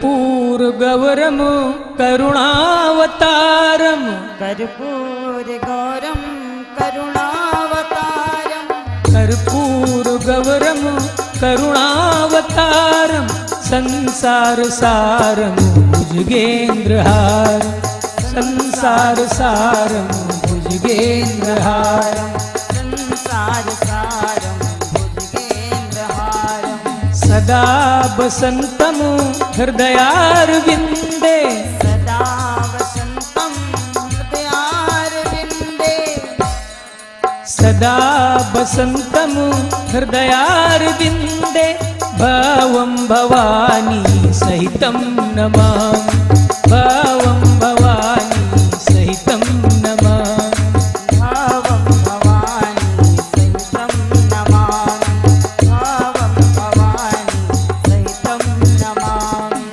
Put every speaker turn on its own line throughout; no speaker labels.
कर्पूर गौरम करुणावतारम
कर्पूर गौरम करुणावतारम
कर्पूर गौरम करुणावतारम संसार सारम भुजगेन्द्रहारम संसार सारम भुजगेन्द्रहारम
संसार सारम भुजगेन्द्रहारम
सदा वसंतम हृदयारविंदे
सदा वसंतम हृदयारविंदे
सदा वसंतम हृदयारविंदे भावं भवानी सहितं नमामि भावं भवानी सहितं नमामि
भावं भवानी सहितं नमामि भावं भवानी सहितं नमामि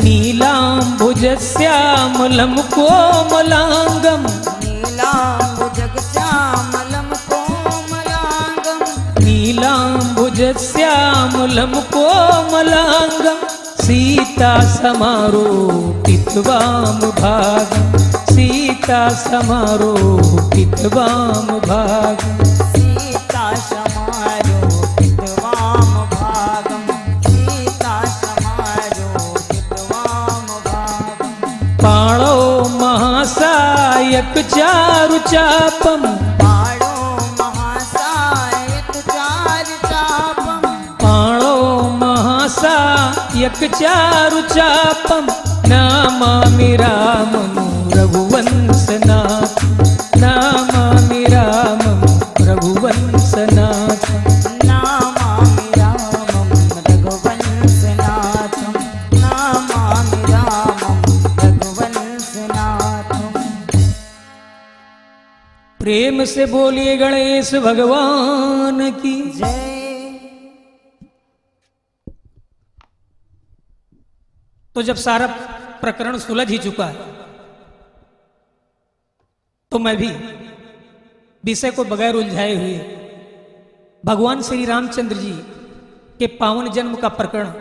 नीलाम्बुजश्यामलं कोमलांगं
नीलाम्बुजश्यामलं कोमलांगं
नीलाम्बुजश्यामलं कोमलांगं सीता समारोपित्वामभागं सीता समारोपित्वामभागं
सीता समारोपित्वामभागं सीता समारोपित्वामभागं
पाणो महासायक चारुचापं
पाणो महासायक चारुचापं
पाणो महासायक चारुचापं नामामि रामं रघुवंशनाथं नामामि रामं रघुवंशनाथं
नामामि रामं रघुवंशनाथं नामामि रामं रघुवंशनाथं।
प्रेम से बोलिए गणेश भगवान की
जय।
तो जब सारा प्रकरण सुलझ ही चुका है तो मैं भी विषय को बगैर उलझाए हुए भगवान श्री रामचंद्र जी के पावन जन्म का प्रकरण,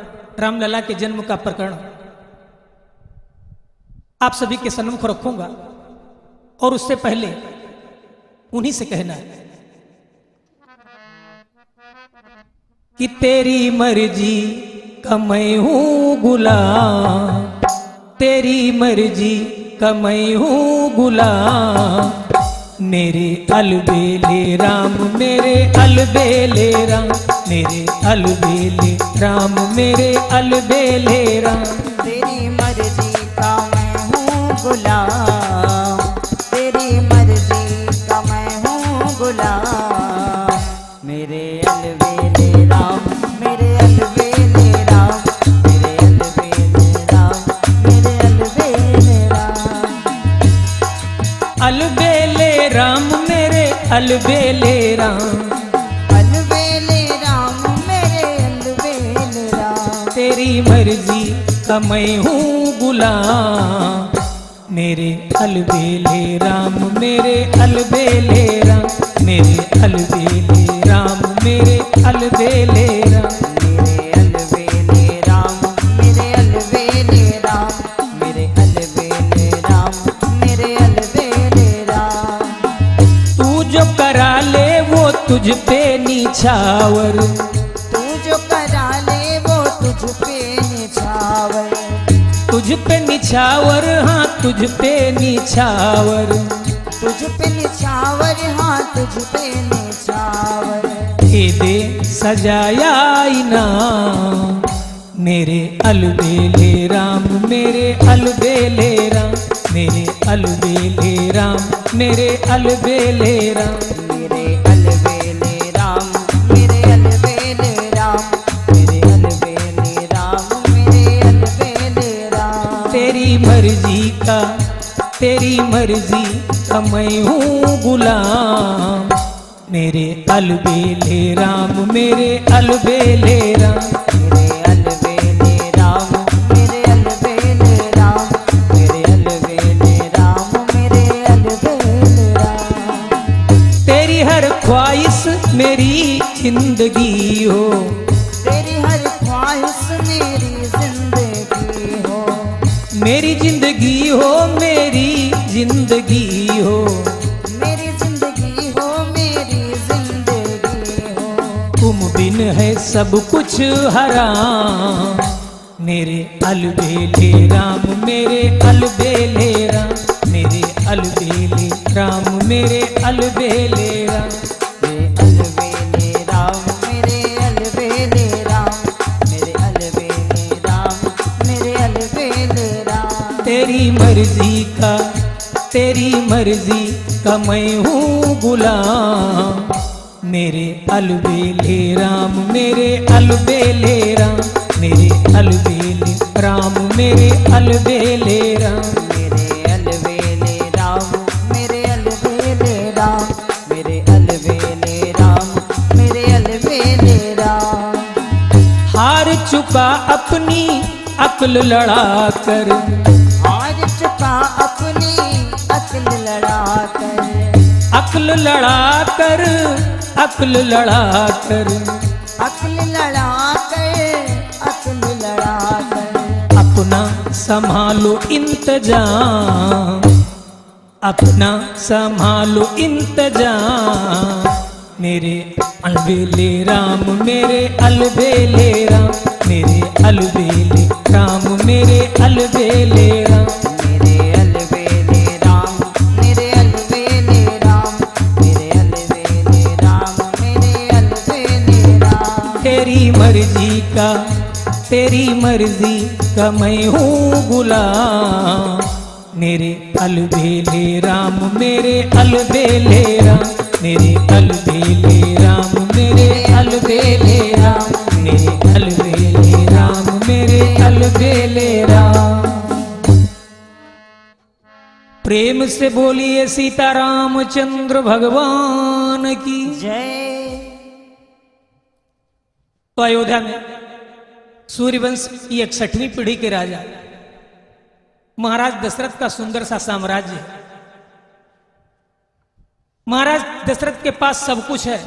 रामलला के जन्म का प्रकरण आप सभी के सन्मुख रखूंगा। और उससे पहले उन्हीं से कहना है कि तेरी मर्जी का मैं हूँ गुलाम, तेरी मर्जी का मैं हूँ गुलाम, मेरे अलबेले राम मेरे अलबेले राम मेरे अलबेले राम मेरे अलबेले राम।
तेरी मर्जी का मैं हूँ गुलाम, तेरी मर्जी का मैं हूँ गुलाम, मेरे अलबेले राम मेरे अलबेले राम मेरे अलबेले राम मेरे अलबेले राम।
अलबेले राम मेरे अलबेले राम
अलबेले राम मेरे अलबेले राम।
तेरी मर्जी का मैं हूँ गुलाम, मेरे अलबेले राम मेरे अलबेले राम मेरे अलबेले राम मेरे अलबेले राम
मेरे अलबेले राम मेरे अलबेले राम मेरे अलबेले राम मेरे अलबेले राम।
तू जो करा ले वो तुझ पे निछावर,
तू जो करा ले वो तुझ पे निछावर,
तुझ पे निछावर हाँ तुझ पे निछावर,
तुझ पे निछावर हाँ तुझ पे निछावर।
दे दे सजाया इनाम मेरे अलबेले राम मेरे अलबेले राम मेरे अलबेले राम मेरे अलबेले राम
मेरे अलबेले राम मेरे अलबेले राम मेरे अलबेले राम मेरे अलबेले राम।
तेरी मर्जी का मैं हूँ गुलाम, मेरे अलबेले राम मेरे अलबेले राम
मेरे अलबेले राम मेरे अलबेले राम मेरे अलबेले राम मेरे अलबेले राम।
तेरी हर ख्वाहिश मेरी जिंदगी हो,
तेरी हर ख्वाहिश मेरी जिंदगी हो,
मेरी जिंदगी हो, मेरी जिंदगी हो,
मेरी जिंदगी हो, मेरी जिंदगी हो।
तुम बिन है सब कुछ हराम, मेरे अलबेले राम, मेरे अलबेले राम, मेरे अलबेले राम, मेरे अलबेले राम।
अलबेले राम, मेरे अलबेले राम, मेरे अलबेले राम, मेरे अलबेले राम।
तेरी मर्जी का मैं हूँ गुलाम, मेरे अलबेले राम, मेरे अलबेले राम, मेरे अलबेले राम, मेरे अलबेले राम।
मेरे अलबेले राम, मेरे अलबेले राम, मेरे अलबेले राम, मेरे अलबेले राम।
हार चुका अपनी अक्ल लड़ा कर,
हार चुका अपनी अक्ल लड़ा कर,
अक्ल लड़ा कर, अक्ल लड़ा कर,
अक्ल लड़ा कर, अक्ल लड़ा कर।
अपना संभालो इंतजाम, अपना संभालो इंतजाम, मेरे अलबेले राम, मेरे अलबेले राम, मेरे अलबेले राम, मेरे अलबेले राम।
मेरे अलबेले राम, मेरे अलबेले राम, मेरे अलबेले राम, मेरे अलबेले राम।
तेरी मर्जी का मैं हूँ गुलाम, मेरे अलबेले राम, मेरे अलबेले राम, मेरे अलबेले राम, मेरे अलबेले राम, मेरे अलबेले राम, मेरे अलबेले राम। प्रेम से बोलिए सीतारामचंद्र भगवान की।
जय।
तो अयोध्या में सूर्यवंश की 61वीं पीढ़ी के राजा महाराज दशरथ का सुंदर सा साम्राज्य है। महाराज दशरथ के पास सब कुछ है,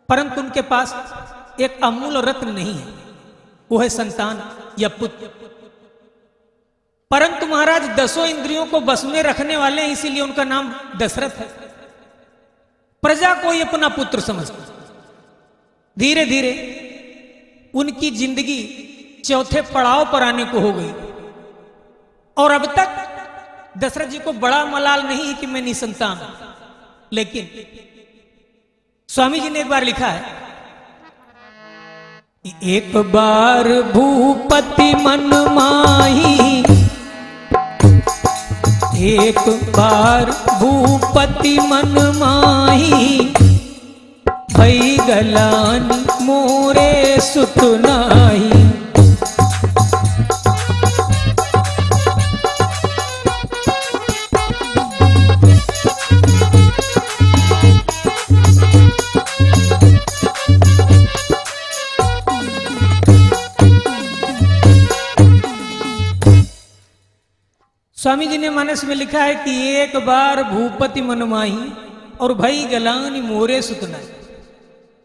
परंतु उनके पास एक अमूल्य रत्न नहीं है, वो है संतान या पुत्र। परंतु महाराज 10 इंद्रियों को बस में रखने वाले हैं, इसीलिए उनका नाम दशरथ है। प्रजा को ही अपना पुत्र समझते। धीरे धीरे उनकी जिंदगी चौथे पड़ाव पर आने को हो गई, और अब तक दशरथ जी को बड़ा मलाल नहीं है कि मैं निसंतान हूं। लेकिन स्वामी जी ने एक बार लिखा है, एक बार भूपति मन माही, एक बार भूपति मन माही, भई गलानी मोरे सुत नाही। स्वामी जी ने मानस में लिखा है कि एक बार भूपति मन माही और भई गलानी मोरे सुत नाही।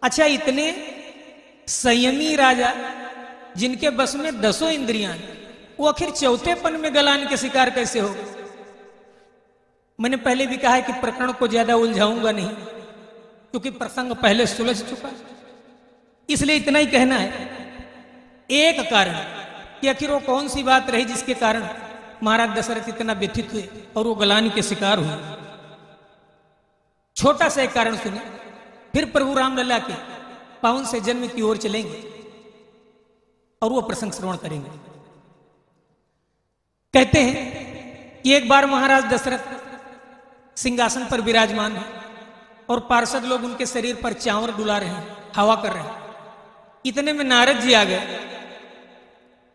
अच्छा, इतने संयमी राजा जिनके बस में 10 इंद्रियां हैं, वो आखिर चौथेपन में गलान के शिकार कैसे हो गए? मैंने पहले भी कहा है कि प्रकरण को ज्यादा उलझाऊंगा नहीं, क्योंकि प्रसंग पहले सुलझ चुका। इसलिए इतना ही कहना है, एक कारण कि आखिर वो कौन सी बात रही जिसके कारण महाराज दशरथ इतना व्यथित हुए और वो गलानी के शिकार हुए। छोटा सा एक कारण सुने, फिर प्रभु रामलला के पावन से जन्म की ओर चलेंगे और वो प्रसंग श्रवण करेंगे। कहते हैं कि एक बार महाराज दशरथ सिंहासन पर विराजमान है और पार्षद लोग उनके शरीर पर चावल डुला रहे हैं, हवा कर रहे हैं। इतने में नारद जी आ गए,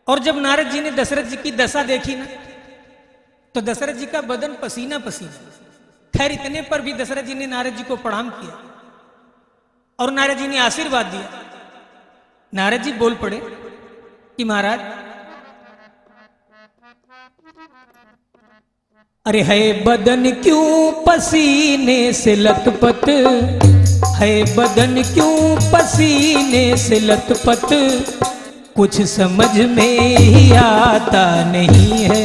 और जब नारद जी ने दशरथ जी की दशा देखी ना, तो दशरथ जी का बदन पसीना पसीना। खैर, इतने पर भी दशरथ जी ने नारद जी को प्रणाम किया और नारद जी ने आशीर्वाद दिया। नारद जी बोल पड़े कि महाराज, अरे है बदन क्यों पसीने से लथपथ, है बदन क्यों पसीने से लथपथ, कुछ समझ में ही आता नहीं है।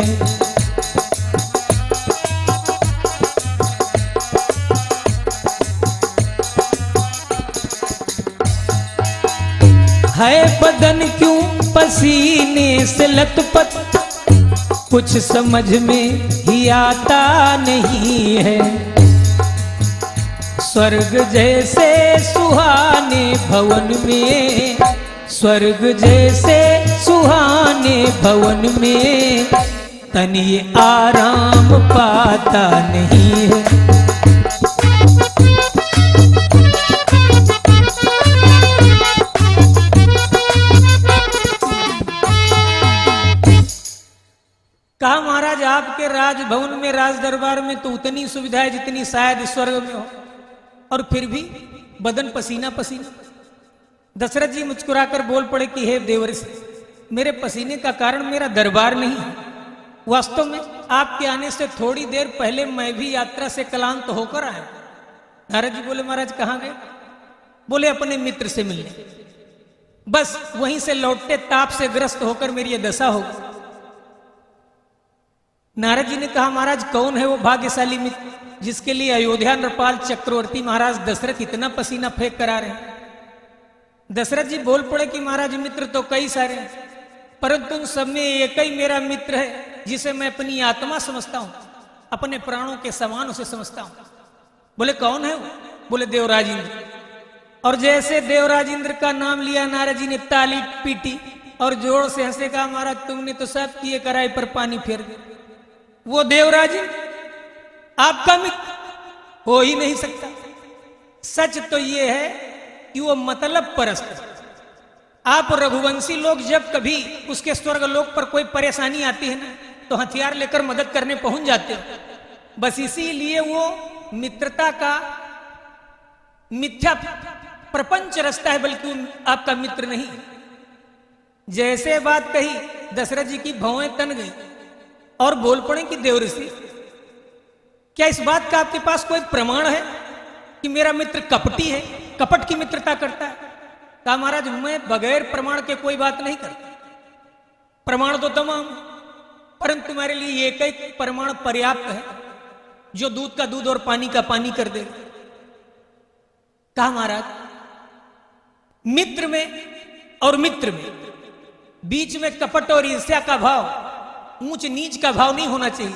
है बदन क्यों पसीने से लथपथ, कुछ समझ में ही आता नहीं है। स्वर्ग जैसे सुहाने भवन में, स्वर्ग जैसे सुहाने भवन में, तन ये आराम पाता नहीं है। कहा महाराज आपके राजभवन में, राज दरबार में तो उतनी सुविधा है जितनी शायद स्वर्ग में हो, और फिर भी बदन पसीना पसीना। दशरथ जी मुस्कुराकर बोल पड़े कि हे देवर्षि, मेरे पसीने का कारण मेरा दरबार नहीं है। वास्तव में आपके आने से थोड़ी देर पहले मैं भी यात्रा से क्लांत होकर आया। नारद जी बोले महाराज कहाँ गए? बोले अपने मित्र से मिलने। बस वहीं से लौटते ताप से ग्रस्त होकर मेरी यह दशा हो गई। नारद जी ने कहा महाराज कौन है वो भाग्यशाली मित्र जिसके लिए अयोध्या नृपाल चक्रवर्ती महाराज दशरथ इतना पसीना फेंक कर आ रहे हैं? दशरथ जी बोल पड़े कि महाराज मित्र तो कई सारे हैं, परंतु उन सब में एक ही मेरा मित्र है जिसे मैं अपनी आत्मा समझता हूं, अपने प्राणों के समान उसे समझता हूं। बोले कौन है वो? बोले देवराज इंद्र। और जैसे देवराज इंद्र का नाम लिया नारद जी ने ताली पीटी और जोर से हंसे, कहा महाराज तुमने तो सब किए कराई पर पानी फेर दिया। वो देवराज आपका मित्र हो ही नहीं सकता। सच तो ये है कि वो मतलब परस्त। आप रघुवंशी लोग जब कभी उसके स्वर्ग लोक पर कोई परेशानी आती है ना, तो हथियार लेकर मदद करने पहुंच जाते हो। बस इसीलिए वो मित्रता का मिथ्या प्रपंच रचता है, बल्कि आपका मित्र नहीं। जैसे बात कही दशरथ जी की भौएं तन गई और बोल पड़े कि देवऋषि, क्या इस बात का आपके पास कोई प्रमाण है कि मेरा मित्र कपटी है, कपट की मित्रता करता है? कहा महाराज मैं बगैर प्रमाण के कोई बात नहीं करता। प्रमाण तो तमाम, परंतु तुम्हारे लिए एक ही प्रमाण पर्याप्त है जो दूध का दूध और पानी का पानी कर देगा। कहा महाराज मित्र में और मित्र में बीच में कपट और ईर्ष्या का भाव, ऊंच नीच का भाव नहीं होना चाहिए,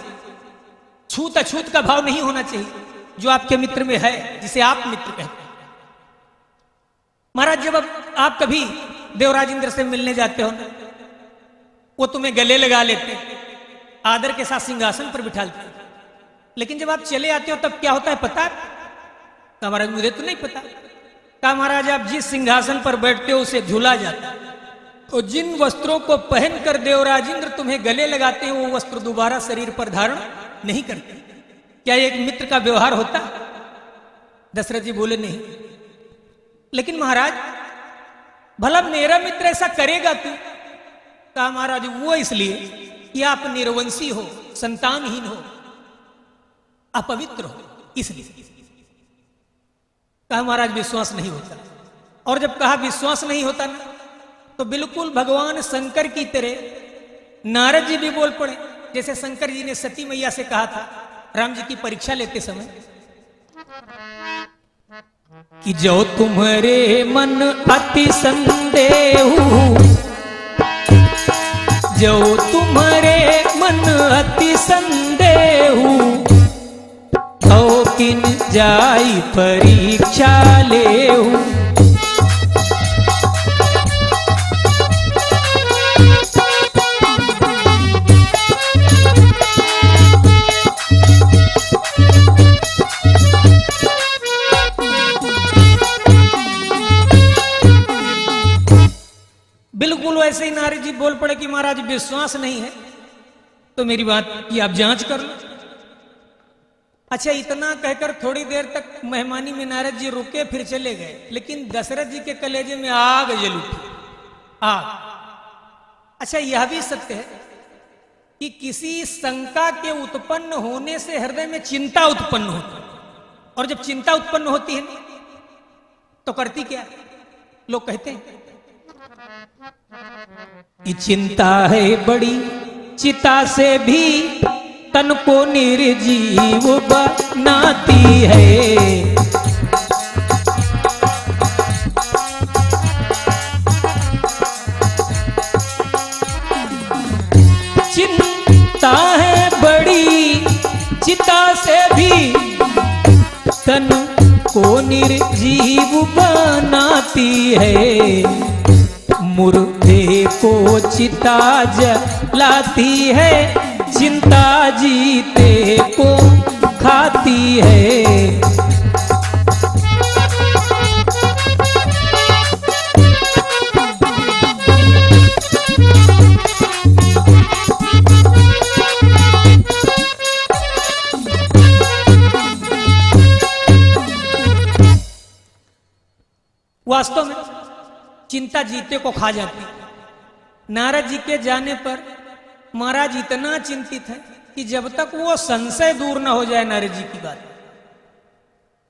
छूत अछूत का भाव नहीं होना चाहिए, जो आपके मित्र में है, जिसे आप मित्र कहते हैं। महाराज जब आप कभी देवराज इंद्र से मिलने जाते हो ना, वो तुम्हें गले लगा लेते, आदर के साथ सिंहासन पर बिठाते, लेकिन जब आप चले आते हो तब क्या होता है पता है? कहा महाराज मुझे तो नहीं पता। कहा महाराज आप जिस सिंहासन पर बैठते हो उसे झूला जाता है, तो जिन वस्त्रों को पहनकर देवराज इंद्र तुम्हें गले लगाते हैं वो वस्त्र दोबारा शरीर पर धारण नहीं करते। क्या एक मित्र का व्यवहार होता? दशरथ जी बोले नहीं। लेकिन महाराज भला मेरा मित्र ऐसा करेगा क्यों? कहा महाराज वो इसलिए कि आप निर्वंशी हो, संतानहीन हो, अपवित्र हो, इसलिए। कहा महाराज विश्वास नहीं होता। और जब कहा विश्वास नहीं होता ना, तो बिल्कुल भगवान शंकर की तरह नारद जी भी बोल पड़े, जैसे शंकर जी ने सती मैया से कहा था राम जी की परीक्षा लेते समय कि जो तुम्हारे मन अति संदेहु, जो तुम्हारे मन अति संदेहु, तो किन जाई परीक्षा लेहु। बिल्कुल वैसे ही नारद जी बोल पड़े कि महाराज विश्वास नहीं है तो मेरी बात की आप जांच कर लो। अच्छा इतना कहकर थोड़ी देर तक मेहमानी में नारद जी रुके, फिर चले गए, लेकिन दशरथ जी के कलेजे में आग जल उठी, आग। अच्छा यह भी सत्य है कि किसी शंका के उत्पन्न होने से हृदय में चिंता उत्पन्न होती है, और जब चिंता उत्पन्न होती है तो करती क्या? लोग कहते हैं कि चिंता है बड़ी चिता से भी तन को निर्जीव बनाती है। चिंता है बड़ी चिता से भी तन को निर्जीव बनाती है। मुर्दे को चिता जलाती है, चिंता जीते को खाती है। वास्तव में चिंता जीते को खा जाती है। नारद जी के जाने पर महाराज इतना चिंतित है कि जब तक वो संशय दूर ना हो जाए नारद जी की बात,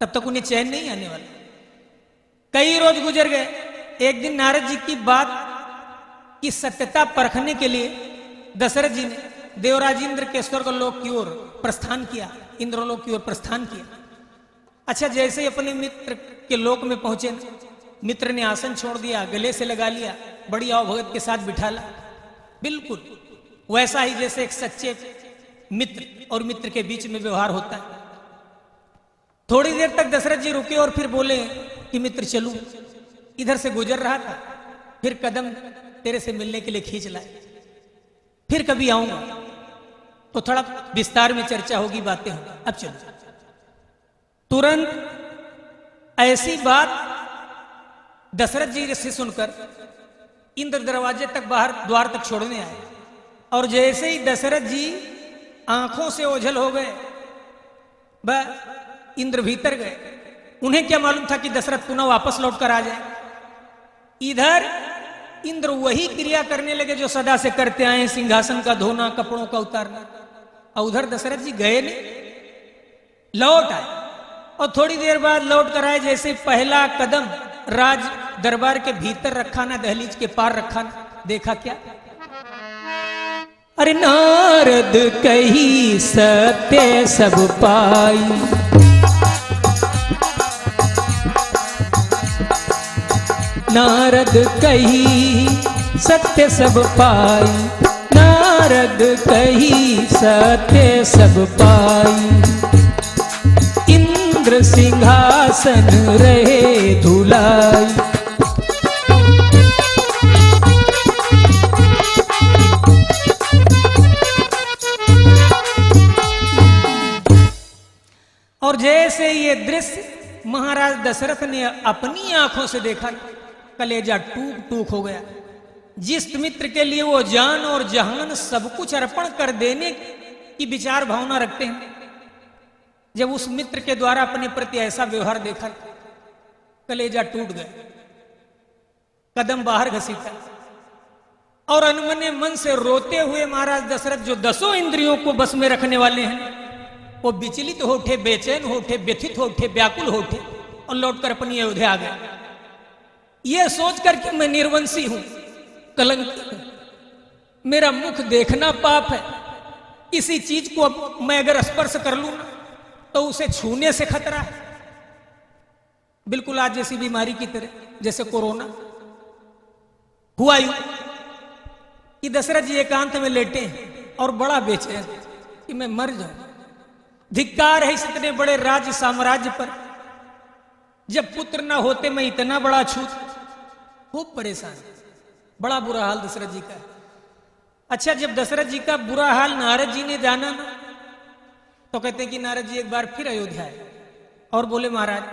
तब तक उन्हें चैन नहीं आने वाला। कई रोज गुजर गए। एक दिन नारद जी की बात की सत्यता परखने के लिए दशरथ जी ने देवराज इंद्र के स्वर्गलोक की ओर प्रस्थान किया, इंद्रलोक की ओर प्रस्थान किया। अच्छा, जैसे ही अपने मित्र के लोक में पहुंचे, मित्र ने आसन छोड़ दिया, गले से लगा लिया, बड़ी आवभगत के साथ बिठाला, बिल्कुल वैसा ही जैसे एक सच्चे मित्र और मित्र के बीच में व्यवहार होता है। थोड़ी देर तक दशरथ जी रुके और फिर बोले कि मित्र चलूं, इधर से गुजर रहा था, फिर कदम तेरे से मिलने के लिए खींच लाए, फिर कभी आऊंगा तो थोड़ा विस्तार में चर्चा होगी, बातें होंगी, अब चलो। तुरंत ऐसी बात दशरथ जी से सुनकर इंद्र दरवाजे तक बाहर द्वार तक छोड़ने आए, और जैसे ही दशरथ जी आंखों से ओझल हो गए, वह इंद्र भीतर गए। उन्हें क्या मालूम था कि दशरथ पुनः वापस लौट कर आ जाए। इधर इंद्र वही क्रिया करने लगे जो सदा से करते आए, सिंहासन का धोना, कपड़ों का उतारना। और उधर दशरथ जी गए नहीं, लौट आए, और थोड़ी देर बाद लौट कर आए। जैसे पहला कदम राज दरबार के भीतर रखा ना, दहलीज के पार रखा ना, देखा क्या? अरे नारद कही सत्य सब पाई, नारद कही सत्य सब पाई, नारद कही सत्य सब पाई। इंद्र सिंहासन रहे धुलाई, और जैसे ये दृश्य महाराज दशरथ ने अपनी आंखों से देखा, कलेजा टूक टूक हो गया। जिस मित्र के लिए वो जान और जहान सब कुछ अर्पण कर देने की विचार भावना रखते हैं, जब उस मित्र के द्वारा अपने प्रति ऐसा व्यवहार देखा, कलेजा टूट गया। कदम बाहर घसीटा और अनमने मन से रोते हुए महाराज दशरथ, जो 10 इंद्रियों को बस में रखने वाले हैं, वो विचलित हो उठे, बेचैन हो उठे, व्यथित हो उठे, व्याकुल हो उठे और लौटकर अपनी अयोध्या आ गए। ये सोचकर कि मैं निर्वंशी हूं, कलंक हूं, मेरा मुख देखना पाप है, किसी चीज को मैं अगर स्पर्श कर लूं ना तो उसे छूने से खतरा है। बिल्कुल आज जैसी बीमारी की तरह, जैसे कोरोना हुआ यूं कि दशरथ जी एकांत में लेटे हैं और बड़ा बेचैन कि मैं मर जाऊं। धिक्कार है इस इतने बड़े राज्य साम्राज्य पर, जब पुत्र ना होते मैं इतना बड़ा छूत। खूब परेशान, बड़ा बुरा हाल दशरथ जी का। अच्छा, जब दशरथ जी का बुरा हाल नारद जी ने जाना ना, तो कहते हैं कि नारद जी एक बार फिर अयोध्या आए और बोले महाराज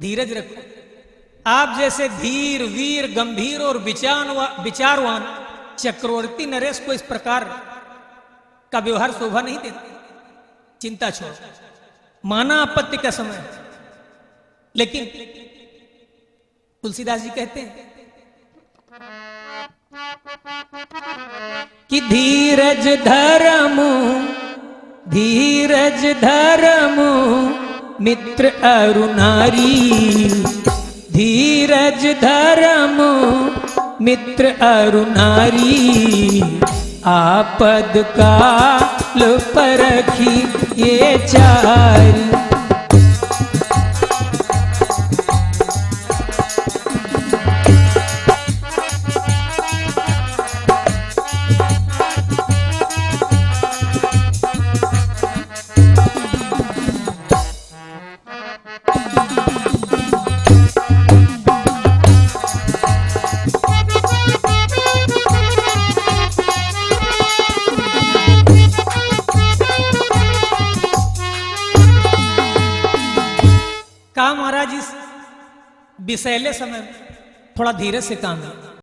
धीरज रखो, आप जैसे धीर वीर गंभीर और विचारवान चक्रवर्ती नरेश को इस प्रकार का व्यवहार शोभा नहीं देता। चिंता छोड़ो, माना आपत्ति का समय। लेकिन तुलसीदास जी कहते हैं कि धीरज धर्म मित्र अरु नारी, धीरज धर्म मित्र अरु नारी, आपद काल परखी ये चारी। का महाराज इस विषैले समय थोड़ा धीरे से काम है।